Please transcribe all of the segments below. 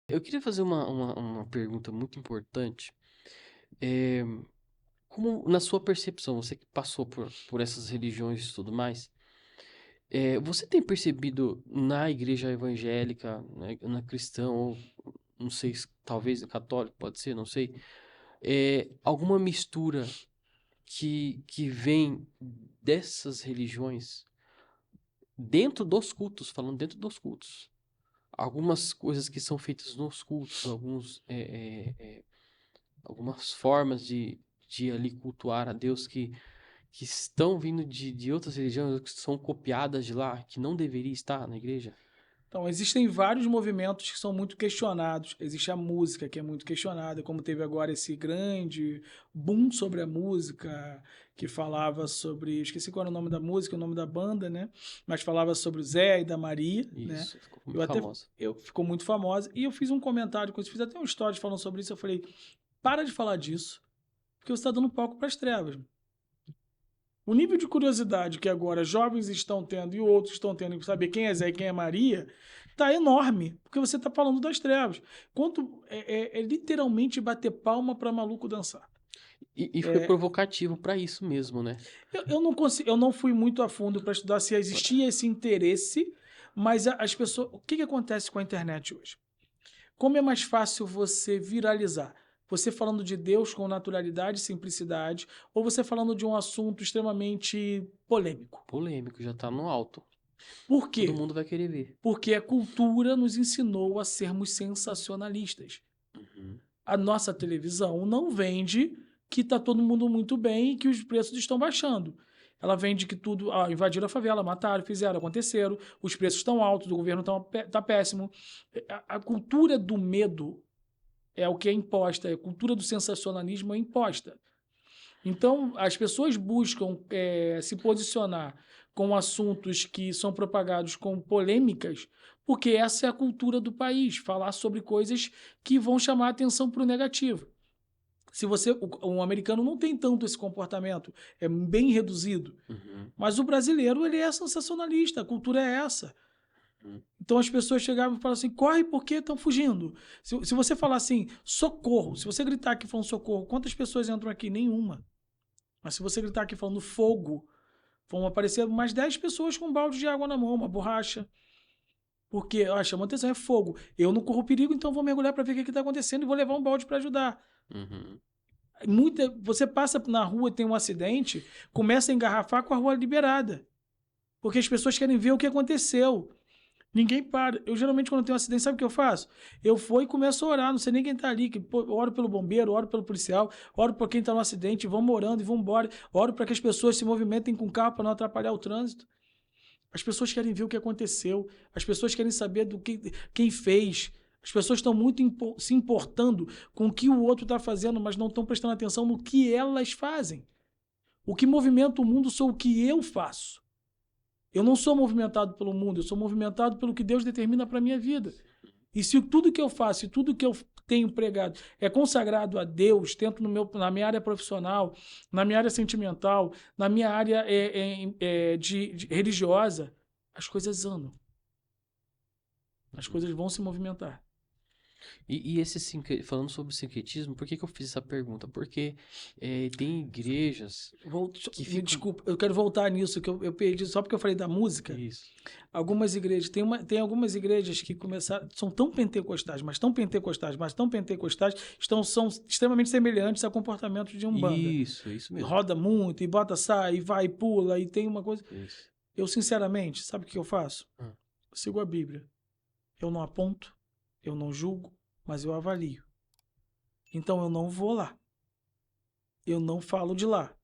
Eu queria fazer uma pergunta muito importante. Eh, Como, na sua percepção, você que passou por essas religiões e tudo mais, você tem percebido na igreja evangélica, na cristã, ou não sei, talvez na católica, pode ser, não sei, alguma mistura que vem dessas religiões dentro dos cultos, falando dentro dos cultos? Algumas coisas que são feitas nos cultos, algumas formas de ali cultuar a Deus que estão vindo de outras religiões, que são copiadas de lá, que não deveria estar na igreja? Então, existem vários movimentos que são muito questionados. Existe a música, que é muito questionada, como teve agora esse grande boom sobre a música, que falava sobre. Esqueci qual era o nome da música, o nome da banda, né? Mas falava sobre o Zé e da Maria, né? Isso, ficou Eu muito até. famosa. Ficou muito famosa. E eu fiz um comentário com isso, fiz até um story falando sobre isso. Eu falei: para de falar disso, porque você está dando palco para as trevas. O nível de curiosidade que agora jovens estão tendo e outros estão tendo em saber quem é Zé e quem é Maria tá enorme, porque você está falando das trevas. Quanto é literalmente bater palma para maluco dançar. E foi provocativo pra isso mesmo, né? Eu não consigo, eu não fui muito a fundo para estudar se existia esse interesse, mas as pessoas, o que acontece com a internet hoje? Como é mais fácil você viralizar? Você falando de Deus com naturalidade e simplicidade, ou você falando de um assunto extremamente polêmico? Polêmico, já tá no alto. Por Todo quê? mundo vai querer ver. Porque a cultura nos ensinou a sermos sensacionalistas. Uhum. A nossa televisão não vende que está todo mundo muito bem e que os preços estão baixando. Ela vende que tudo, invadiram a favela, mataram, fizeram, aconteceram, os preços estão altos, o governo está péssimo. A cultura do medo é o que é imposta, a cultura do sensacionalismo é imposta. Então, as pessoas buscam se posicionar com assuntos que são propagados com polêmicas, porque essa é a cultura do país, falar sobre coisas que vão chamar a atenção para o negativo. Se você, um americano não tem tanto esse comportamento, é bem reduzido. Uhum. Mas o brasileiro, ele é sensacionalista, a cultura é essa. Uhum. Então as pessoas chegavam e falavam assim, corre porque estão fugindo. Se você falar assim, socorro, se você gritar aqui falando socorro, quantas pessoas entram aqui? Nenhuma. Mas se você gritar aqui falando fogo, vão aparecer mais 10 pessoas com um balde de água na mão, uma borracha. Porque, chama atenção, é fogo. Eu não corro perigo, então vou mergulhar para ver o que está acontecendo e vou levar um balde para ajudar. Uhum. Você passa na rua e tem um acidente, começa a engarrafar com a rua liberada. Porque as pessoas querem ver o que aconteceu. Ninguém para. Eu geralmente, quando tem um acidente, sabe o que eu faço? Eu vou e começo a orar. Não sei nem quem tá ali. Eu oro pelo bombeiro, oro pelo policial, oro por quem tá no acidente, vamos orando e vamos embora. Oro para que as pessoas se movimentem com o carro para não atrapalhar o trânsito. As pessoas querem ver o que aconteceu. As pessoas querem saber do que quem fez. As pessoas estão muito se importando com o que o outro está fazendo, mas não estão prestando atenção no que elas fazem. O que movimenta o mundo sou o que eu faço. Eu não sou movimentado pelo mundo, eu sou movimentado pelo que Deus determina para a minha vida. E se tudo que eu faço, e tudo que eu tenho pregado é consagrado a Deus, tanto na minha área profissional, na minha área sentimental, na minha área de religiosa, as coisas andam. As coisas vão se movimentar. E esse falando sobre sincretismo, por que eu fiz essa pergunta? Porque tem igrejas que Me ficam. desculpa, eu quero voltar nisso, que eu perdi, só porque eu falei da música. Isso. Algumas igrejas, tem algumas igrejas que começaram, são tão pentecostais, mas tão pentecostais, mas tão pentecostais, são extremamente semelhantes a comportamentos de Umbanda. Isso E mesmo. roda muito, e bota sai, e vai, e pula, e tem uma coisa. Isso. Eu, sinceramente, sabe o que eu faço? Ah. Eu sigo a Bíblia. Eu não aponto, eu não julgo, mas eu avalio. Então eu não vou lá. Eu não falo de lá.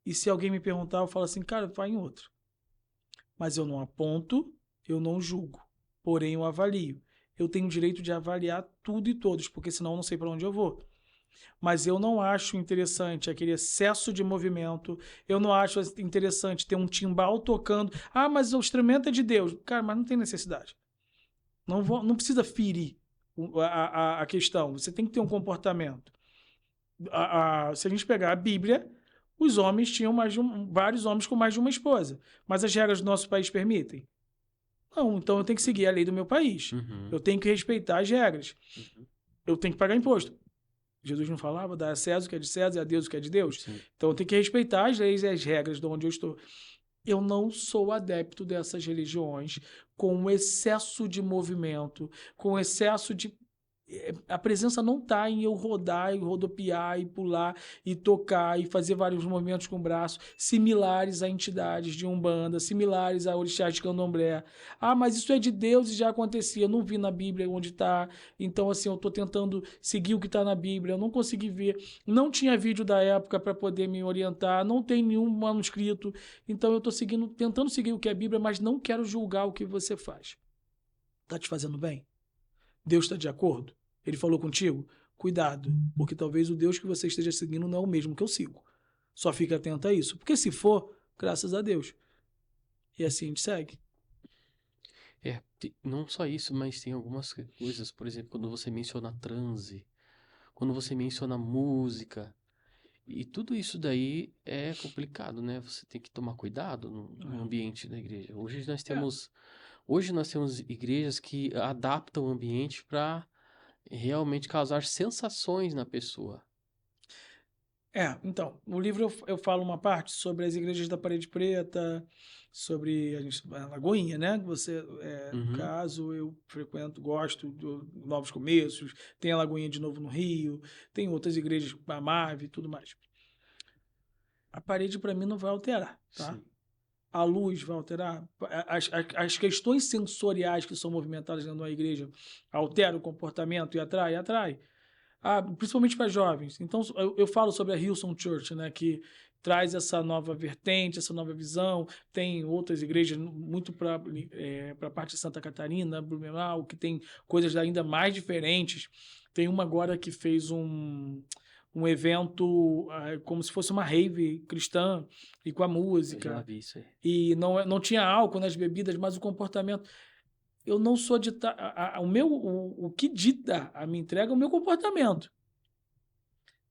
E se alguém me perguntar, eu falo assim, cara, vai em outro. Mas eu não aponto, eu não julgo. Porém, eu avalio. Eu tenho o direito de avaliar tudo e todos, porque senão eu não sei para onde eu vou. Mas eu não acho interessante aquele excesso de movimento. Eu não acho interessante ter um timbal tocando. Ah, mas o instrumento é de Deus. Cara, mas não tem necessidade. Não precisa ferir a questão. Você tem que ter um comportamento. Se a gente pegar a Bíblia, os homens tinham vários homens com mais de uma esposa. Mas as regras do nosso país permitem? Não, então eu tenho que seguir a lei do meu país. Uhum. Eu tenho que respeitar as regras. Uhum. Eu tenho que pagar imposto. Jesus não falava, dar a César o que é de César e a Deus o que é de Deus? Sim. Então eu tenho que respeitar as leis e as regras de onde eu estou. Eu não sou adepto dessas religiões com excesso de movimento, com excesso de... A presença não está em eu rodar e rodopiar e pular e tocar e fazer vários movimentos com o braço, similares a entidades de Umbanda, similares a orixás de Candomblé. Ah, mas isso é de Deus e já acontecia. Eu não vi na Bíblia onde está. Então, assim, eu estou tentando seguir o que está na Bíblia. Eu não consegui ver. Não tinha vídeo da época para poder me orientar. Não tem nenhum manuscrito. Então, eu estou tentando seguir o que é Bíblia, mas não quero julgar o que você faz. Está te fazendo bem? Deus está de acordo? Ele falou contigo? Cuidado, porque talvez o Deus que você esteja seguindo não é o mesmo que eu sigo. Só fique atento a isso. Porque se for, graças a Deus. E assim a gente segue. Não só isso, mas tem algumas coisas, por exemplo, quando você menciona transe, quando você menciona música, e tudo isso daí é complicado, né? Você tem que tomar cuidado no ambiente da igreja. Hoje nós temos igrejas que adaptam o ambiente para realmente causar sensações na pessoa. Então, no livro eu falo uma parte sobre as igrejas da Parede Preta, sobre a Lagoinha, né? No Uhum. caso, eu frequento, gosto do Novos Começos, tem a Lagoinha de novo no Rio, tem outras igrejas, a Mave e tudo mais. A parede, para mim, não vai alterar, tá? Sim. A luz vai alterar. As questões sensoriais que são movimentadas dentro da igreja alteram o comportamento e atrai. Principalmente para jovens. Então, eu falo sobre a Hillsong Church, né, que traz essa nova vertente, essa nova visão. Tem outras igrejas muito para a parte de Santa Catarina, Blumenau, que tem coisas ainda mais diferentes. Tem uma agora que fez um evento como se fosse uma rave cristã e com a Eu já música. vi isso aí. E não tinha álcool nas bebidas, mas o comportamento... Eu não sou o que dita a minha entrega é o meu comportamento.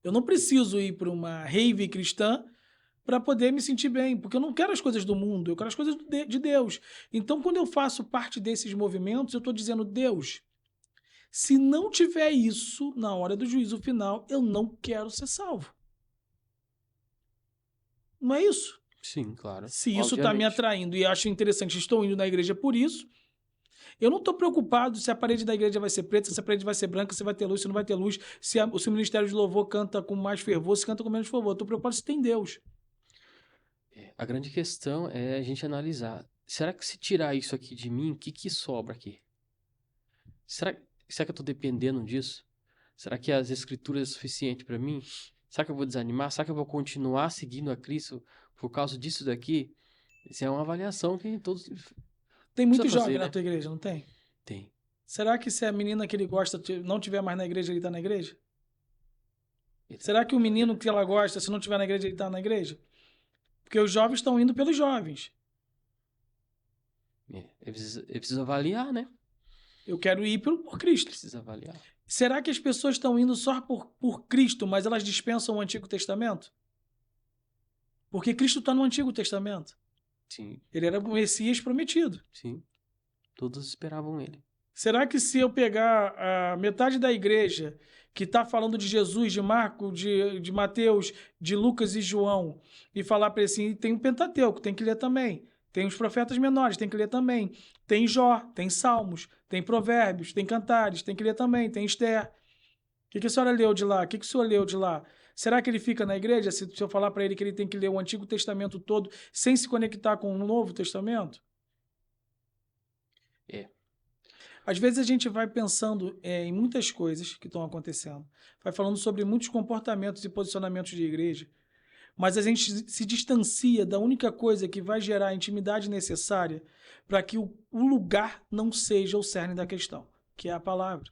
Eu não preciso ir para uma rave cristã para poder me sentir bem, porque eu não quero as coisas do mundo, eu quero as coisas de Deus. Então, quando eu faço parte desses movimentos, eu estou dizendo, Deus, se não tiver isso na hora do juízo final, eu não quero ser salvo. Não é isso? Sim, claro. Se isso está me Obviamente. atraindo e acho interessante, estou indo na igreja por isso, eu não estou preocupado se a parede da igreja vai ser preta, se a parede vai ser branca, se vai ter luz, se não vai ter luz, se o ministério de louvor canta com mais fervor, se canta com menos fervor. Estou preocupado se tem Deus. A grande questão é a gente analisar. Será que se tirar isso aqui de mim, o que sobra aqui? Será que eu estou dependendo disso? Será que as escrituras é suficiente para mim? Será que eu vou desanimar? Será que eu vou continuar seguindo a Cristo por causa disso daqui? Isso é uma avaliação que todos Tem precisa muito fazer, jovem né? na tua igreja, não tem? Tem. Será que se a menina que ele gosta não tiver mais na igreja, ele está na igreja? Será que o menino que ela gosta, se não tiver na igreja, ele está na igreja? Porque os jovens estão indo pelos jovens. Eu preciso avaliar, né? Eu quero ir por Cristo. Precisa avaliar. Será que as pessoas estão indo só por Cristo, mas elas dispensam o Antigo Testamento? Porque Cristo está no Antigo Testamento. Sim, Ele era o Messias prometido. sim. Todos esperavam ele. Será que se eu pegar a metade da igreja que está falando de Jesus, de Marcos, de Mateus, de Lucas e João, e falar para ele assim, tem o Pentateuco, tem que ler também. Tem os profetas menores, tem que ler também. Tem Jó, tem Salmos, tem Provérbios, tem Cantares, tem que ler também. Tem Esther. O que a senhora leu de lá? O que o senhor leu de lá? Será que ele fica na igreja se eu falar para ele que ele tem que ler o Antigo Testamento todo sem se conectar com o Novo Testamento? É. Às vezes a gente vai pensando em muitas coisas que estão acontecendo, vai falando sobre muitos comportamentos e posicionamentos de igreja, mas a gente se distancia da única coisa que vai gerar a intimidade necessária para que o lugar não seja o cerne da questão, que é a palavra.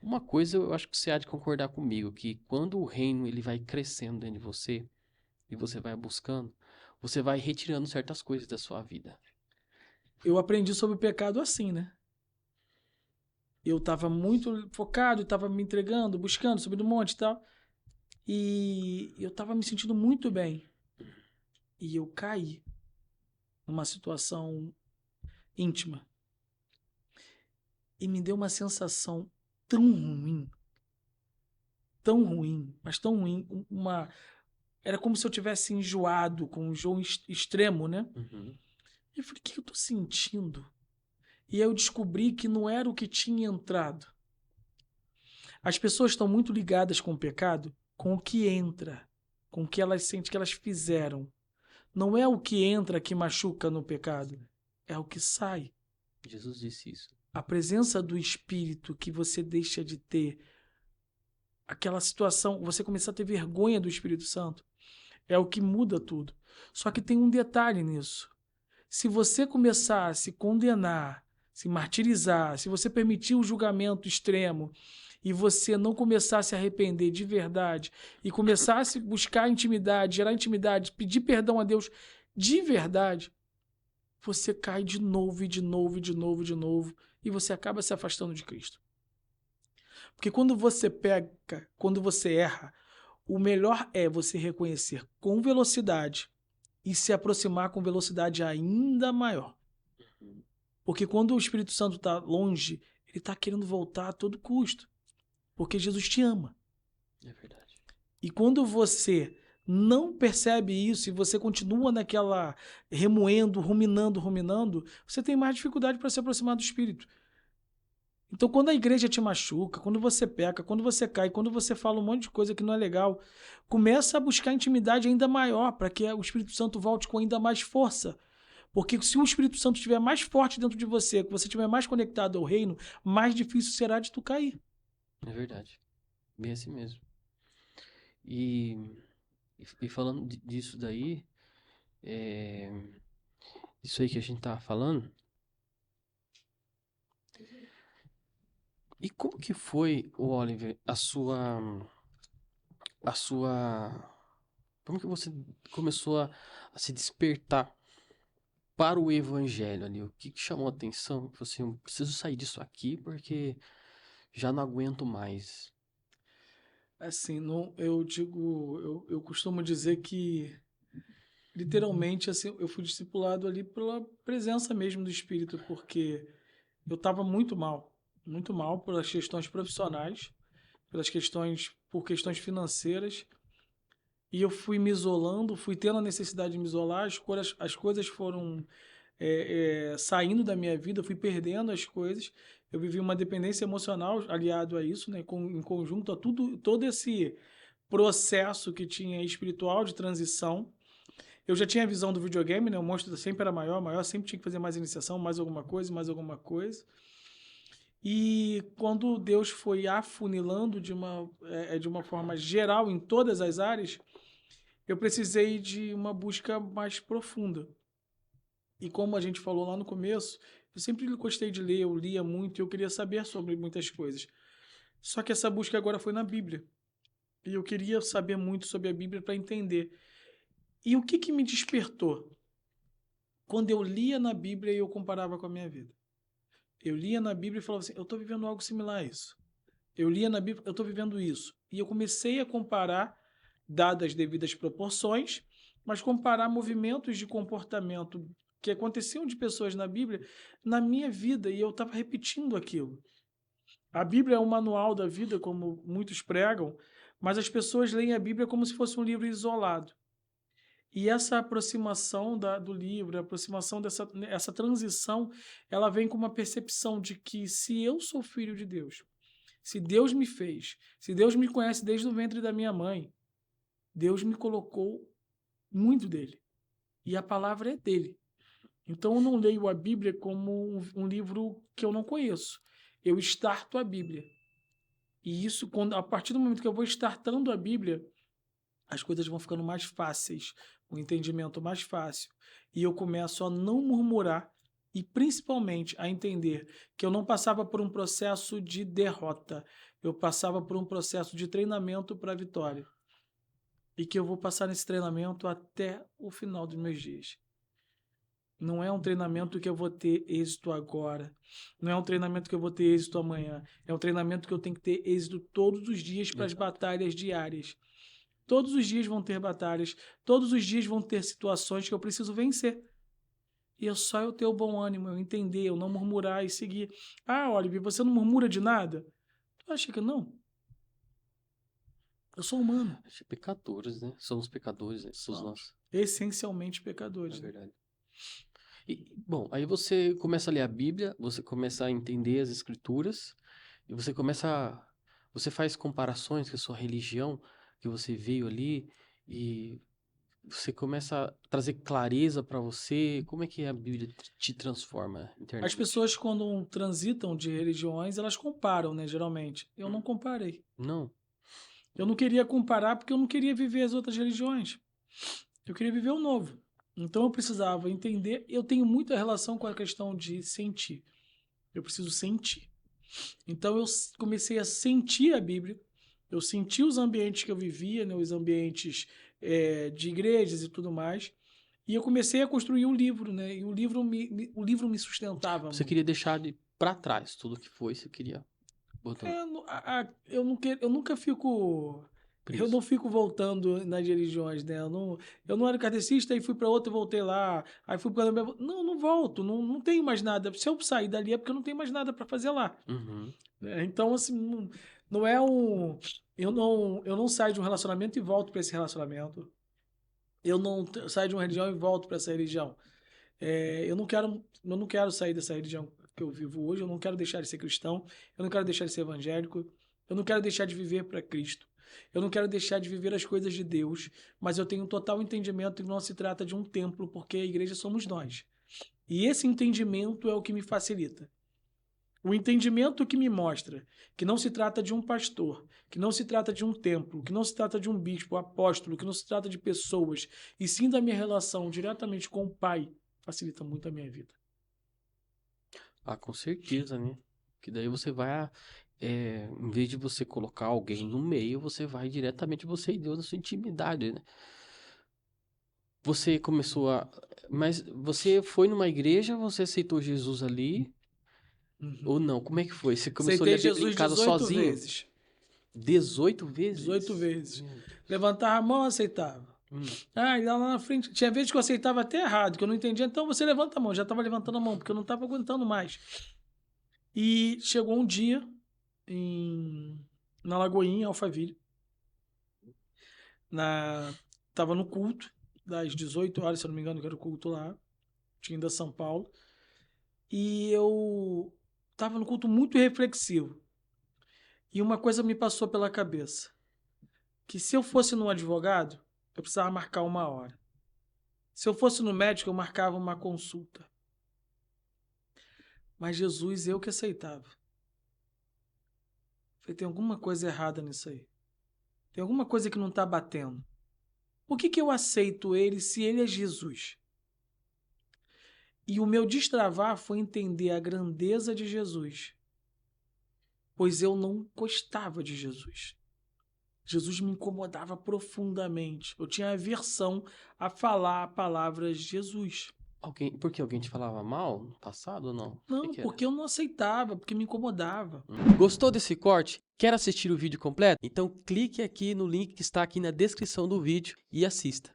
Uma coisa eu acho que você há de concordar comigo, que quando o reino ele vai crescendo dentro de você, e você vai buscando, você vai retirando certas coisas da sua vida. Eu aprendi sobre o pecado assim, né? Eu estava muito focado, estava me entregando, buscando, subindo um monte e tal. E eu estava me sentindo muito bem. E eu caí numa situação íntima. E me deu uma sensação tão ruim, mas tão ruim, era como se eu tivesse enjoado, com um enjoo extremo, né? Uhum. E eu falei, o que eu tô sentindo? E aí eu descobri que não era o que tinha entrado. As pessoas estão muito ligadas com o pecado, com o que entra, com o que elas sentem que elas fizeram. Não é o que entra que machuca no pecado, é o que sai. Jesus disse isso. A presença do Espírito que você deixa de ter, aquela situação, você começar a ter vergonha do Espírito Santo, é o que muda tudo. Só que tem um detalhe nisso. Se você começar a se condenar, se martirizar, se você permitir o julgamento extremo e você não começar a se arrepender de verdade e começar a se buscar intimidade, gerar intimidade, pedir perdão a Deus de verdade, você cai de novo e de novo e de novo e de novo e você acaba se afastando de Cristo. Porque quando você peca, quando você erra, o melhor é você reconhecer com velocidade e se aproximar com velocidade ainda maior. Porque quando o Espírito Santo está longe, ele está querendo voltar a todo custo. Porque Jesus te ama. É verdade. E quando você não percebe isso e você continua naquela remoendo, ruminando, você tem mais dificuldade para se aproximar do Espírito. Então, quando a igreja te machuca, quando você peca, quando você cai, quando você fala um monte de coisa que não é legal, começa a buscar intimidade ainda maior para que o Espírito Santo volte com ainda mais força. Porque se o Espírito Santo estiver mais forte dentro de você, que você estiver mais conectado ao reino, mais difícil será de tu cair. É verdade. Bem assim mesmo. E, e falando disso daí, é, isso aí que a gente tava falando. E como que foi, o Oliver, como que você começou a se despertar para o evangelho ali? O que chamou a atenção? Que você, eu preciso sair disso aqui porque já não aguento mais. Assim, não, eu costumo dizer que literalmente assim, eu fui discipulado ali pela presença mesmo do Espírito, porque eu estava muito mal pelas questões profissionais, por questões financeiras, e eu fui me isolando, fui tendo a necessidade de me isolar, as coisas foram saindo da minha vida, eu fui perdendo as coisas, eu vivi uma dependência emocional aliado a isso, né, em conjunto a todo esse processo que tinha espiritual de transição. Eu já tinha a visão do videogame, né, o monstro sempre era maior, sempre tinha que fazer mais iniciação, mais alguma coisa, mais alguma coisa. E quando Deus foi afunilando de uma forma geral em todas as áreas, eu precisei de uma busca mais profunda. E como a gente falou lá no começo, eu sempre gostei de ler, eu lia muito e eu queria saber sobre muitas coisas. Só que essa busca agora foi na Bíblia. E eu queria saber muito sobre a Bíblia para entender. E o que me despertou? Quando eu lia na Bíblia e eu comparava com a minha vida. Eu lia na Bíblia e falava assim, eu estou vivendo algo similar a isso. Eu lia na Bíblia, eu estou vivendo isso. E eu comecei a comparar, dadas as devidas proporções, mas comparar movimentos de comportamento que aconteciam de pessoas na Bíblia na minha vida, e eu estava repetindo aquilo. A Bíblia é um manual da vida, como muitos pregam, mas as pessoas leem a Bíblia como se fosse um livro isolado. E essa aproximação do livro, a aproximação essa transição, ela vem com uma percepção de que se eu sou filho de Deus, se Deus me fez, se Deus me conhece desde o ventre da minha mãe, Deus me colocou muito dele. E a palavra é dele. Então eu não leio a Bíblia como um livro que eu não conheço. Eu starto a Bíblia. E isso, a partir do momento que eu vou startando a Bíblia, as coisas vão ficando mais fáceis, o entendimento mais fácil. E eu começo a não murmurar e principalmente a entender que eu não passava por um processo de derrota, eu passava por um processo de treinamento para a vitória. E que eu vou passar nesse treinamento até o final dos meus dias. Não é um treinamento que eu vou ter êxito agora. Não é um treinamento que eu vou ter êxito amanhã. É um treinamento que eu tenho que ter êxito todos os dias para as batalhas diárias. Todos os dias vão ter batalhas. Todos os dias vão ter situações que eu preciso vencer. E é só eu ter o bom ânimo, eu entender, eu não murmurar e seguir. Ah, Oliver, você não murmura de nada? Tu acha que não? Eu sou humano. Pecadores, né? Somos pecadores, né? Todos nós. Essencialmente É pecadores. Né? verdade. E, bom, aí você começa a ler a Bíblia, você começa a entender as Escrituras, e você começa você faz comparações com a sua religião, que você veio ali, e você começa a trazer clareza para você. Como é que a Bíblia te transforma As internamente? pessoas, quando transitam de religiões, elas comparam, né? Geralmente. Eu não comparei. Não. Eu não queria comparar porque eu não queria viver as outras religiões. Eu queria viver o novo. Então eu precisava entender. Eu tenho muita relação com a questão de sentir. Eu preciso sentir. Então eu comecei a sentir a Bíblia. Eu senti os ambientes que eu vivia, né? Os ambientes de igrejas e tudo mais. E eu comecei a construir um livro, né? E o livro me sustentava Você muito. queria deixar para trás tudo que foi, você queria botar Eu nunca fico. Eu preso. não fico voltando nas religiões, né? Eu não era kardecista e fui para outra e voltei lá. Aí fui para. Não volto, não tenho mais nada. Se eu sair dali é porque eu não tenho mais nada para fazer lá. Uhum. Né? Então, assim, não é um. Eu não saio de um relacionamento e volto para esse relacionamento. Eu não saio de uma religião e volto para essa religião. Eu não quero sair dessa religião que eu vivo hoje, eu não quero deixar de ser cristão, eu não quero deixar de ser evangélico, eu não quero deixar de viver para Cristo, eu não quero deixar de viver as coisas de Deus, mas eu tenho um total entendimento que não se trata de um templo, porque a igreja somos nós. E esse entendimento é o que me facilita. O entendimento que me mostra que não se trata de um pastor, que não se trata de um templo, que não se trata de um bispo, apóstolo, que não se trata de pessoas, e sim da minha relação diretamente com o Pai, facilita muito a minha vida. Ah, com certeza, né? Que daí você vai, em vez de você colocar alguém no meio, você vai diretamente você e Deus na sua intimidade, né? Você começou a. Mas você foi numa igreja, você aceitou Jesus ali, ou não? Como é que foi? Você começou a ler Aceitei a Bíblia em Jesus casa 18 sozinho? vezes. 18 vezes? 18 vezes. Meu Deus. Levantava a mão, aceitava. E lá na frente. Tinha vezes que eu aceitava até errado, que eu não entendia. Então você levanta a mão. Já estava levantando a mão, porque eu não estava aguentando mais. E chegou um dia na Lagoinha, em Alphaville. Tava no culto, das 18 horas, se eu não me engano, que era o culto lá. Tinha ido a São Paulo. E eu tava no culto muito reflexivo. E uma coisa me passou pela cabeça. Que se eu fosse num advogado, eu precisava marcar 1 hora. Se eu fosse no médico, eu marcava uma consulta. Mas Jesus, eu que aceitava. Falei, tem alguma coisa errada nisso aí. Tem alguma coisa que não está batendo. Por que eu aceito ele se ele é Jesus? E o meu destravar foi entender a grandeza de Jesus. Pois eu não gostava de Jesus. Jesus me incomodava profundamente. Eu tinha aversão a falar a palavra Jesus. Por que alguém te falava mal no passado ou não? O Não, que era? porque eu não aceitava, porque me incomodava. Gostou desse corte? Quer assistir o vídeo completo? Então clique aqui no link que está aqui na descrição do vídeo e assista.